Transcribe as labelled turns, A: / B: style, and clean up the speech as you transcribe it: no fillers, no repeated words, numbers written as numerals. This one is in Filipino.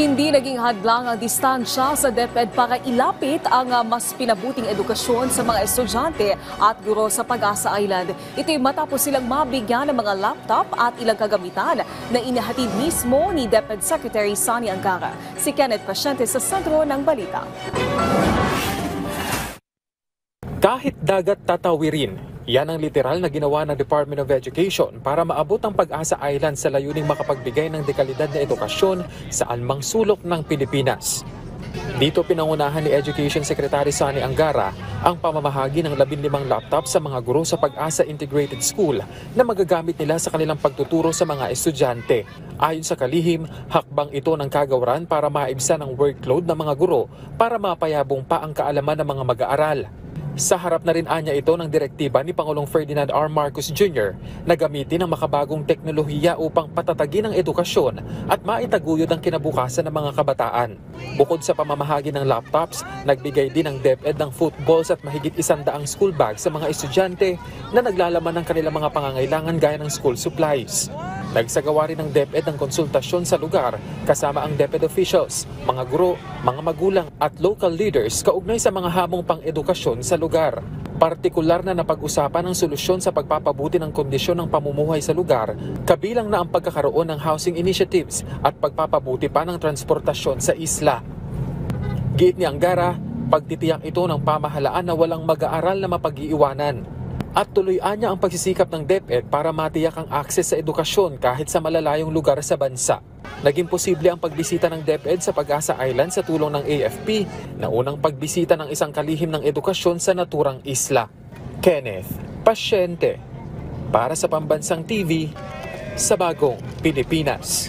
A: Hindi naging hadlang ang distansya sa DepEd para ilapit ang mas pinabuting edukasyon sa mga estudyante at guro sa Pag-asa Island. Ito'y matapos silang mabigyan ng mga laptop at ilang kagamitan na inahatid mismo ni DepEd Secretary Sani Angara. Si Kenneth Pasyente sa sentro ng balita.
B: Kahit dagat tatawirin, yan ang literal na ginawa ng Department of Education para maabot ang Pag-asa Island sa layuning makapagbigay ng dekalidad na edukasyon sa anumang sulok ng Pilipinas. Dito pinangunahan ni Education Secretary Sani Angara ang pamamahagi ng 15 laptop sa mga guro sa Pag-asa Integrated School na magagamit nila sa kanilang pagtuturo sa mga estudyante. Ayon sa kalihim, hakbang ito ng kagawaran para maibsan ang workload ng mga guro para mapayabong pa ang kaalaman ng mga mag-aaral. Sa harap na rin anya ito ng direktiba ni Pangulong Ferdinand R. Marcos Jr. na gamitin ang makabagong teknolohiya upang patatagin ang edukasyon at maitaguyod ang kinabukasan ng mga kabataan. Bukod sa pamamahagi ng laptops, nagbigay din ang DepEd ng footballs at mahigit 100 school bags sa mga estudyante na naglalaman ng kanilang mga pangangailangan gaya ng school supplies. Nagsagawa rin ng DepEd ng konsultasyon sa lugar kasama ang DepEd officials, mga guro, mga magulang at local leaders kaugnay sa mga hamong pang-edukasyon sa lugar. Partikular na napag-usapan ang solusyon sa pagpapabuti ng kondisyon ng pamumuhay sa lugar, kabilang na ang pagkakaroon ng housing initiatives at pagpapabuti pa ng transportasyon sa isla. Giit ni Angara, pagtitiyak ito ng pamahalaan na walang mag-aaral na mapag-iiwanan. At tuloy-an niya ang pagsisikap ng DepEd para matiyak ang akses sa edukasyon kahit sa malalayong lugar sa bansa. Naging posible ang pagbisita ng DepEd sa Pag-asa Island sa tulong ng AFP na unang pagbisita ng isang kalihim ng edukasyon sa naturang isla. Kenneth Pasyente, para sa Pambansang TV, sa Bagong Pilipinas.